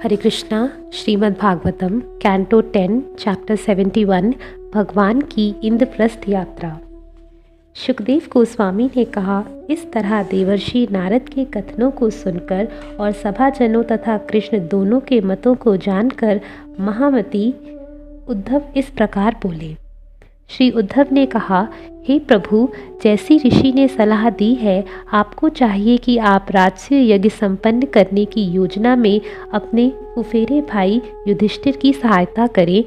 हरे Krishna. Shrimad Bhagavatam canto 10 chapter 71 भगवान की इंद्रप्रस्थ यात्रा। सुखदेव गोस्वामी ने कहा, इस तरह देवर्षि नारद के कथनों को सुनकर और सभाजनों तथा कृष्ण दोनों के मतों को जानकर महामती उद्धव इस प्रकार बोले। श्री उद्धव ने कहा, हे प्रभु, जैसी ऋषि ने सलाह दी है, आपको चाहिए कि आप राजसूय यज्ञ संपन्न करने की योजना में अपने फुफेरे भाई युधिष्ठिर की सहायता करें।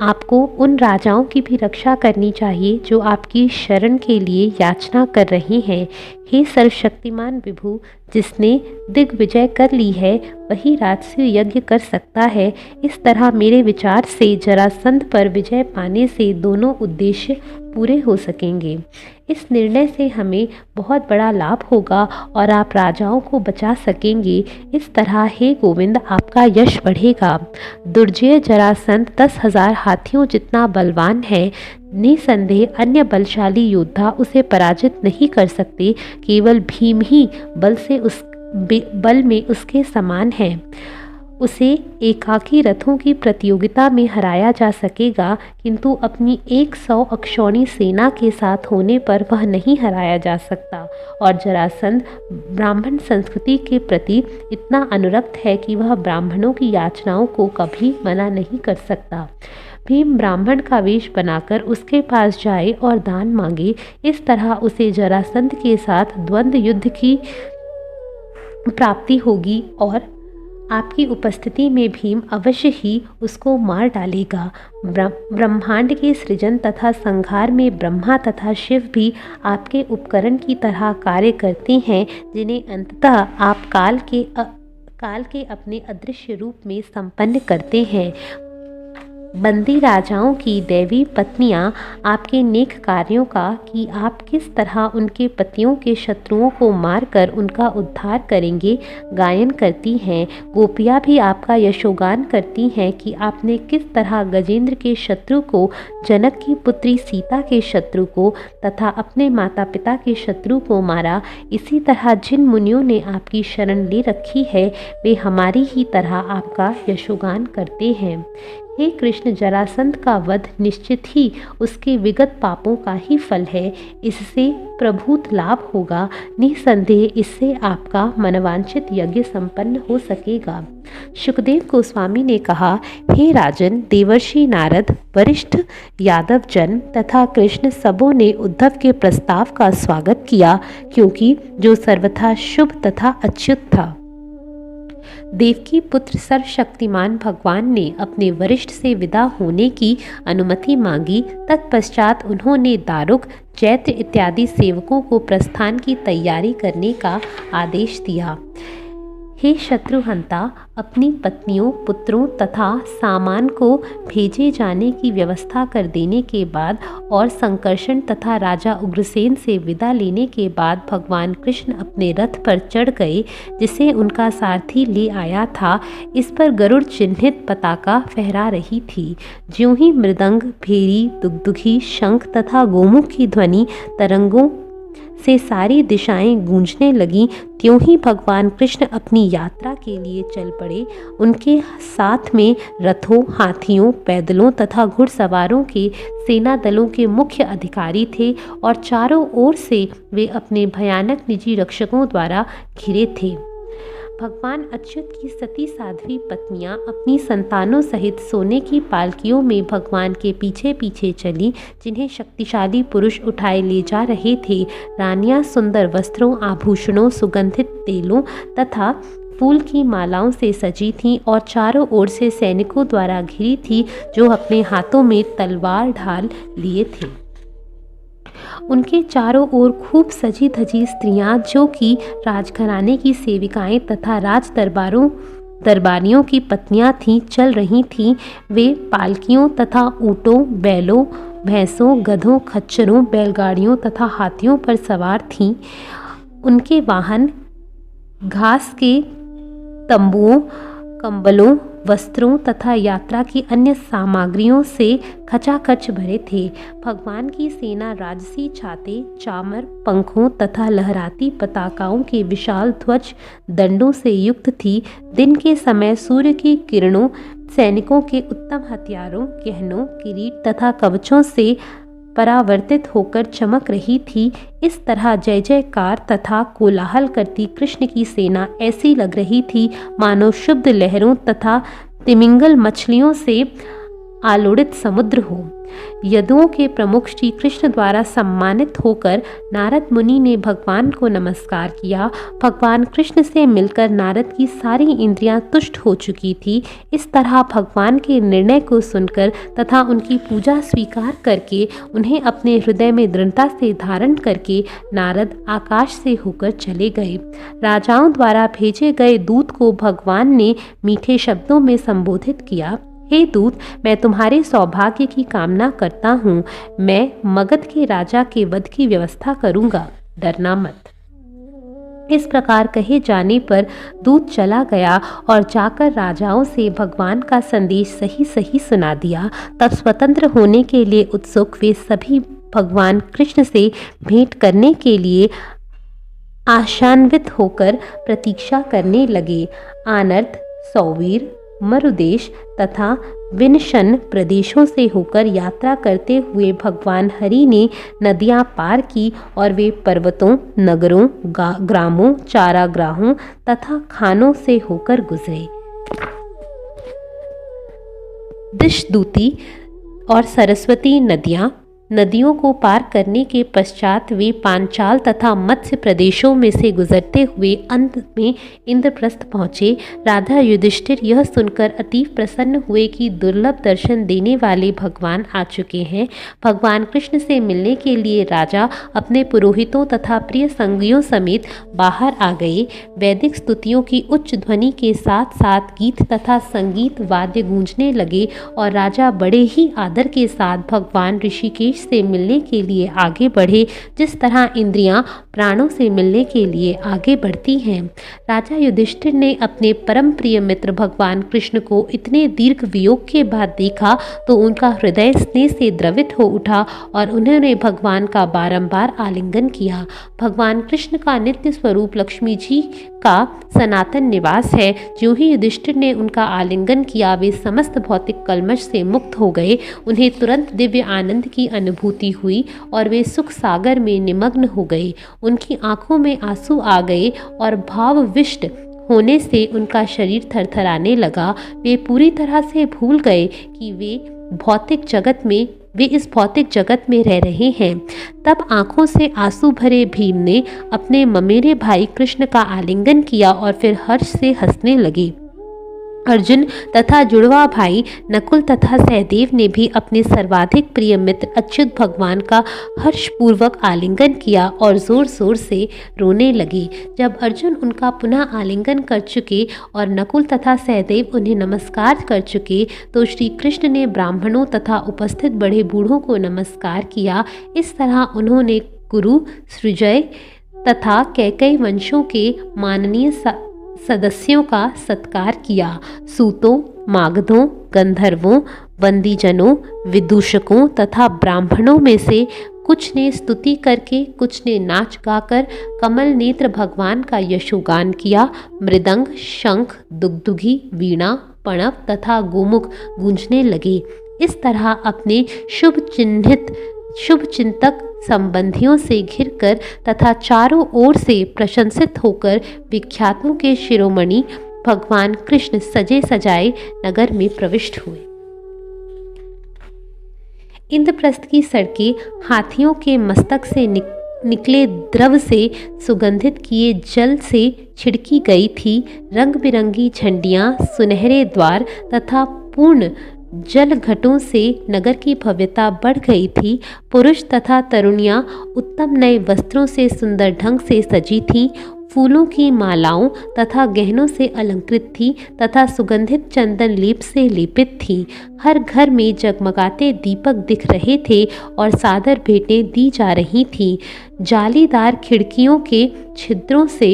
आपको उन राजाओं की भी रक्षा करनी चाहिए जो आपकी शरण के लिए याचना कर रहे हैं। हे सर्वशक्तिमान विभु, जिसने दिग्विजय कर ली है वही राजसूय यज्ञ कर सकता है। इस तरह मेरे विचार से जरासंध पर विजय पाने से दोनों उद्देश्य पूरे हो सकेंगे। इस निर्णय से हमें बहुत बड़ा लाभ होगा और आप राजाओं को बचा सकेंगे। इस तरह हे गोविंद, आपका यश बढ़ेगा। दुर्जय जरासंध 10,000 हाथियों जितना बलवान है। निसंदेह अन्य बलशाली योद्धा उसे पराजित नहीं कर सकते। केवल भीम ही बल में उसके समान है। उसे एकाकी रथों की प्रतियोगिता में हराया जा सकेगा, किंतु अपनी 100 अक्षौणी सेना के साथ होने पर वह नहीं हराया जा सकता। और जरासंध ब्राह्मण संस्कृति के प्रति इतना अनुरक्त है कि वह ब्राह्मणों की याचनाओं को कभी मना नहीं कर सकता। भीम ब्राह्मण का वेश बनाकर उसके पास जाए और दान मांगे। इस तरह उसे जरासंध के साथ द्वंद्व युद्ध की प्राप्ति होगी और आपकी उपस्थिति में भीम अवश्य ही उसको मार डालेगा। ब्रह्मांड के सृजन तथा संहार में ब्रह्मा तथा शिव भी आपके उपकरण की तरह कार्य करते हैं, जिन्हें अंततः आप काल के अपने अदृश्य रूप में संपन्न करते हैं। बंदी राजाओं की दैवी पत्नियां आपके नेक कार्यों का कि आप किस तरह उनके पतियों के शत्रुओं को मारकर उनका उद्धार करेंगे गायन करती हैं। गोपियां भी आपका यशोगान करती हैं कि आपने किस तरह गजेंद्र के शत्रु को, जनक की पुत्री सीता के शत्रु को तथा अपने माता पिता के शत्रु को मारा। इसी तरह जिन मुनियों ने आपकी शरण ले रखी है वे हमारी ही तरह आपका यशोगान करते हैं। हे कृष्ण, जरासंध का वध निश्चित ही उसके विगत पापों का ही फल है। इससे प्रभूत लाभ होगा। निसंदेह इससे आपका मनवांछित यज्ञ संपन्न हो सकेगा। सुखदेव गोस्वामी ने कहा, हे राजन, देवर्षि नारद, वरिष्ठ यादव जन तथा कृष्ण सबों ने उद्धव के प्रस्ताव का स्वागत किया, क्योंकि जो सर्वथा शुभ तथा अच्युत था। देवकी पुत्र सर्वशक्तिमान भगवान ने अपने वरिष्ठ से विदा होने की अनुमति मांगी। तत्पश्चात उन्होंने दारुक, चैत्र इत्यादि सेवकों को प्रस्थान की तैयारी करने का आदेश दिया। हे शत्रुहंता, अपनी पत्नियों, पुत्रों तथा सामान को भेजे जाने की व्यवस्था कर देने के बाद और संकर्षण तथा राजा उग्रसेन से विदा लेने के बाद भगवान कृष्ण अपने रथ पर चढ़ गए, जिसे उनका सारथी ले आया था। इस पर गरुड़ चिन्हित पताका फहरा रही थी। ज्यों ही मृदंग, भेरी, दुगदुगी, शंख तथा गोमुख की ध्वनि तरंगों से सारी दिशाएं गूंजने लगीं, त्यों ही भगवान कृष्ण अपनी यात्रा के लिए चल पड़े। उनके साथ में रथों, हाथियों, पैदलों तथा घुड़सवारों के सेना दलों के मुख्य अधिकारी थे और चारों ओर से वे अपने भयानक निजी रक्षकों द्वारा घिरे थे। भगवान अच्युत की सती साध्वी पत्नियां अपनी संतानों सहित सोने की पालकियों में भगवान के पीछे पीछे चली, जिन्हें शक्तिशाली पुरुष उठाए ले जा रहे थे। रानियां सुंदर वस्त्रों, आभूषणों, सुगंधित तेलों तथा फूल की मालाओं से सजी थीं और चारों ओर से सैनिकों द्वारा घिरी थी, जो अपने हाथों में तलवार ढाल लिए थे। उनके चारों ओर खूब सजी धजी स्त्रियां, जो कि राजघराने की सेविकाएं तथा राज दरबारियों की पत्नियां थीं, चल रही थीं। वे पालकियों तथा ऊँटों, बैलों, भैंसों, गधों, खच्चरों, बैलगाड़ियों तथा हाथियों पर सवार थीं। उनके वाहन घास के तंबुओं, कंबलों, वस्त्रों तथा यात्रा की अन्य सामग्रियों से खचाखच भरे थे। भगवान की सेना राजसी छाते, चामर, पंखों तथा लहराती पताकाओं के विशाल ध्वज दंडों से युक्त थी। दिन के समय सूर्य की किरणों सैनिकों के उत्तम हथियारों, गहनों, किरीट तथा कवचों से परावर्तित होकर चमक रही थी। इस तरह जय जयकार तथा कोलाहल करती कृष्ण की सेना ऐसी लग रही थी मानो शुद्ध लहरों तथा तिमिंगल मछलियों से आलोड़ित समुद्र हो। यदुओं के प्रमुख श्री कृष्ण द्वारा सम्मानित होकर नारद मुनि ने भगवान को नमस्कार किया। भगवान कृष्ण से मिलकर नारद की सारी इंद्रियां तुष्ट हो चुकी थी। इस तरह भगवान के निर्णय को सुनकर तथा उनकी पूजा स्वीकार करके उन्हें अपने हृदय में दृढ़ता से धारण करके नारद आकाश से होकर चले गए। राजाओं द्वारा भेजे गए दूत को भगवान ने मीठे शब्दों में संबोधित किया। हे दूत, मैं तुम्हारे सौभाग्य की कामना करता हूँ। मैं मगध के राजा के वध की व्यवस्था करूँगा, डरना मत। इस प्रकार कहे जाने पर दूत चला गया और जाकर राजाओं से भगवान का संदेश सही सही सुना दिया। तब स्वतंत्र होने के लिए उत्सुक वे सभी भगवान कृष्ण से भेंट करने के लिए आशान्वित होकर प्रतीक्षा करने लगे। आनर्त, सौवीर, मरुदेश तथा विनशन प्रदेशों से होकर यात्रा करते हुए भगवान हरि ने नदियां पार की और वे पर्वतों, नगरों, ग्रामों, चारागाहों तथा खानों से होकर गुजरे। दिशदूती और सरस्वती नदियों को पार करने के पश्चात वे पांचाल तथा मत्स्य प्रदेशों में से गुजरते हुए अंत में इंद्रप्रस्थ पहुँचे। राधा युधिष्ठिर यह सुनकर अतीव प्रसन्न हुए कि दुर्लभ दर्शन देने वाले भगवान आ चुके हैं। भगवान कृष्ण से मिलने के लिए राजा अपने पुरोहितों तथा प्रिय संगियों समेत बाहर आ गए। वैदिक स्तुतियों की उच्च ध्वनि के साथ साथ गीत तथा संगीत वाद्य गूंजने लगे और राजा बड़े ही आदर के साथ भगवान ऋषिकेश से मिलने के लिए आगे बढ़े, जिस तरह इंद्रियां प्राणों से मिलने के लिए आगे बढ़ती हैं। राजा युधिष्ठिर ने अपने परम प्रिय मित्र भगवान कृष्ण को इतने दीर्घ वियोग के बाद देखा तो उनका हृदय स्नेह से द्रवित हो उठा और उन्होंने भगवान का बारंबार आलिंगन किया। भगवान कृष्ण का नित्य स्वरूप लक्ष्मी जी का सनातन निवास है। जो ही युधिष्ठिर ने उनका आलिंगन किया वे समस्त भौतिक कल्मश से मुक्त हो गए। उन्हें तुरंत दिव्य आनंद की अनुभूति हुई और वे सुख सागर में निमग्न हो गए। उनकी आंखों में आंसू आ गए और भावविष्ट होने से उनका शरीर थरथराने लगा। वे पूरी तरह से भूल गए कि वे इस भौतिक जगत में रह रहे हैं। तब आंखों से आंसू भरे भीम ने अपने ममेरे भाई कृष्ण का आलिंगन किया और फिर हर्ष से हंसने लगे। अर्जुन तथा जुड़वा भाई नकुल तथा सहदेव ने भी अपने सर्वाधिक प्रिय मित्र अच्युत भगवान का हर्षपूर्वक आलिंगन किया और जोर जोर से रोने लगे। जब अर्जुन उनका पुनः आलिंगन कर चुके और नकुल तथा सहदेव उन्हें नमस्कार कर चुके तो श्री कृष्ण ने ब्राह्मणों तथा उपस्थित बड़े बूढ़ों को नमस्कार किया। इस तरह उन्होंने कुरु, सृजय तथा कैकेयी वंशों के माननीय सदस्यों का सत्कार किया। सूतों, मागधों, गंधर्वों, बंदीजनों, विदूषकों तथा ब्राह्मणों में से कुछ ने स्तुति करके, कुछ ने नाच गाकर कमल नेत्र भगवान का यशोगान किया। मृदंग, शंख, दुगदुगी, वीणा, पणव तथा गोमुख गूंजने लगे। इस तरह अपने शुभ चिंतक संबंधियों से घिरकर तथा चारों ओर से प्रशंसित होकर विख्यातों के शिरोमणि भगवान कृष्ण सजे सजाए नगर में प्रविष्ट हुए। इंद्रप्रस्थ की सड़कें हाथियों के मस्तक से निकले द्रव से सुगंधित किए जल से छिड़की गई थी। रंग बिरंगी झंडियां, सुनहरे द्वार तथा पूर्ण जल घटों से नगर की भव्यता बढ़ गई थी। पुरुष तथा तरुणियां उत्तम नए वस्त्रों से सुंदर ढंग से सजी थीं। फूलों की मालाओं तथा गहनों से अलंकृत थी तथा सुगंधित चंदन लेप से लेपित थी। हर घर में जगमगाते दीपक दिख रहे थे और सादर भेंटें दी जा रही थीं। जालीदार खिड़कियों के छिद्रों से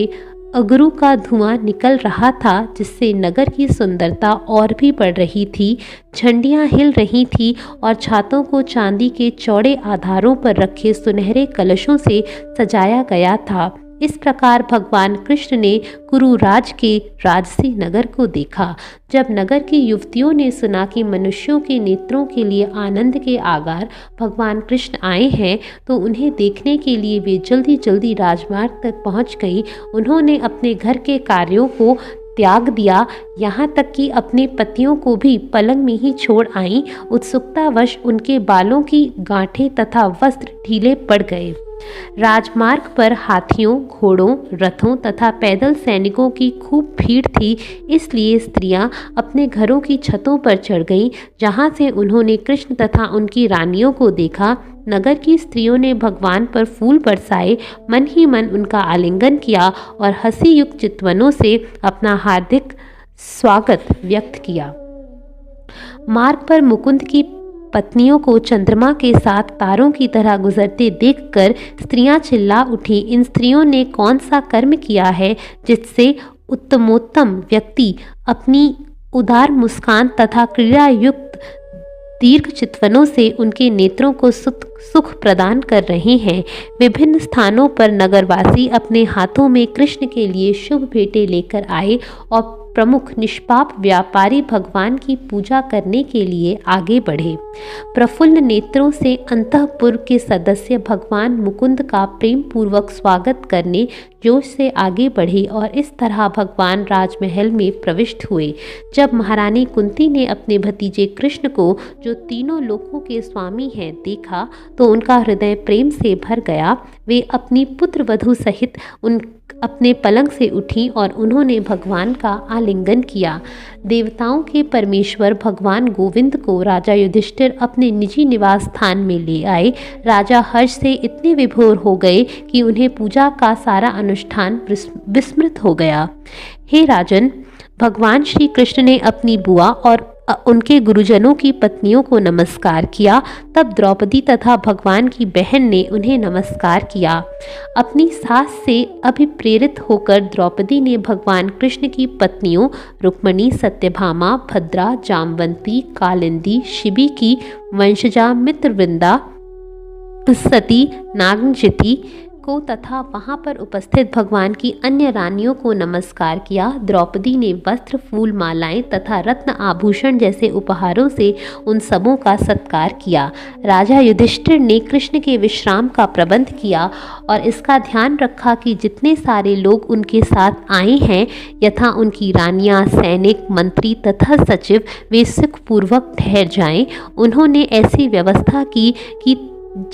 अगरू का धुआं निकल रहा था, जिससे नगर की सुंदरता और भी बढ़ रही थी। झंडियां हिल रही थीं और छातों को चांदी के चौड़े आधारों पर रखे सुनहरे कलशों से सजाया गया था। इस प्रकार भगवान कृष्ण ने कुरुराज के राजसी नगर को देखा। जब नगर की युवतियों ने सुना कि मनुष्यों के नेत्रों के लिए आनंद के आगार भगवान कृष्ण आए हैं, तो उन्हें देखने के लिए वे जल्दी जल्दी राजमार्ग तक पहुंच गई। उन्होंने अपने घर के कार्यों को त्याग दिया, यहाँ तक कि अपने पतियों को भी पलंग में ही छोड़ आईं। उत्सुकतावश उनके बालों की गांठें तथा वस्त्र ढीले पड़ गए। राजमार्ग पर हाथियों, घोड़ों, रथों तथा पैदल सैनिकों की खूब भीड़ थी, इसलिए स्त्रियां अपने घरों की छतों पर चढ़ गईं, जहां से उन्होंने कृष्ण तथा उनकी रानियों को देखा। नगर की स्त्रियों ने भगवान पर फूल बरसाए, मन ही मन उनका आलिंगन किया और हंसी युक्त चितवनों से अपना हार्दिक स्वागत व्यक्त किया। मार्ग पर मुकुंद की पत्नियों को चंद्रमा के साथ तारों की तरह गुजरते देखकर स्त्रियां चिल्ला उठी, इन स्त्रियों ने कौन सा कर्म किया है जिससे उत्तमोत्तम व्यक्ति अपनी उदार मुस्कान तथा क्रीड़ा युक्त दीर्घ चितवनों से उनके नेत्रों को सुख प्रदान कर रहे हैं। विभिन्न स्थानों पर नगरवासी अपने हाथों में कृष्ण के लिए शुभ भेंटें लेकर आए और प्रमुख निष्पाप व्यापारी भगवान की पूजा करने के लिए आगे बढ़े। प्रफुल्ल नेत्रों से अंतःपुर के सदस्य भगवान मुकुंद का प्रेम पूर्वक स्वागत करने जोश से आगे बढ़े और इस तरह भगवान राजमहल में प्रविष्ट हुए। जब महारानी कुंती ने अपने भतीजे कृष्ण को, जो तीनों लोकों के स्वामी हैं, देखा तो उनका हृदय प्रेम से भर गया। वे अपनी पुत्र वधू सहित अपने पलंग से उठी और उन्होंने भगवान का आलिंगन किया। देवताओं के परमेश्वर भगवान गोविंद को राजा युधिष्ठिर अपने निजी निवास स्थान में ले आए। राजा हर्ष से इतने विभोर हो गए कि उन्हें पूजा का सारा अनुष्ठान विस्मृत हो गया। हे राजन, भगवान श्री कृष्ण ने अपनी बुआ और उनके गुरुजनों की पत्नियों को नमस्कार किया। तब द्रौपदी तथा भगवान की बहन ने उन्हें नमस्कार किया। अपनी सास से अभिप्रेरित होकर द्रौपदी ने भगवान कृष्ण की पत्नियों रुक्मणी, सत्यभामा, भद्रा, जामवंती, कालिंदी, शिबी की वंशजा मित्रवृंदा, सती, नागचिति को तथा वहां पर उपस्थित भगवान की अन्य रानियों को नमस्कार किया। द्रौपदी ने वस्त्र, फूल, मालाएं तथा रत्न आभूषण जैसे उपहारों से उन सबों का सत्कार किया। राजा युधिष्ठिर ने कृष्ण के विश्राम का प्रबंध किया और इसका ध्यान रखा कि जितने सारे लोग उनके साथ आए हैं, यथा उनकी रानियां, सैनिक, मंत्री तथा सचिव, वे सुखपूर्वक ठहर जाएं। उन्होंने ऐसी व्यवस्था की कि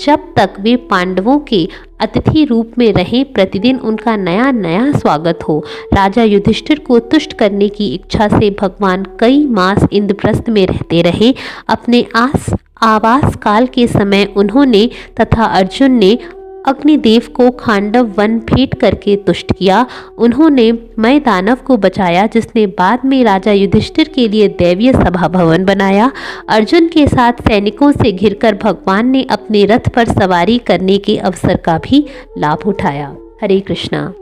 जब तक वे पांडवों के अतिथि रूप में रहें, प्रतिदिन उनका नया नया स्वागत हो। राजा युधिष्ठिर को तुष्ट करने की इच्छा से भगवान कई मास इंद्रप्रस्थ में रहते रहे। अपने आवास काल के समय उन्होंने तथा अर्जुन ने अग्निदेव को खांडव वन भेंट करके तुष्ट किया। उन्होंने मय दानव को बचाया, जिसने बाद में राजा युधिष्ठिर के लिए दैवीय सभा भवन बनाया। अर्जुन के साथ सैनिकों से घिरकर भगवान ने अपने रथ पर सवारी करने के अवसर का भी लाभ उठाया। हरे कृष्णा।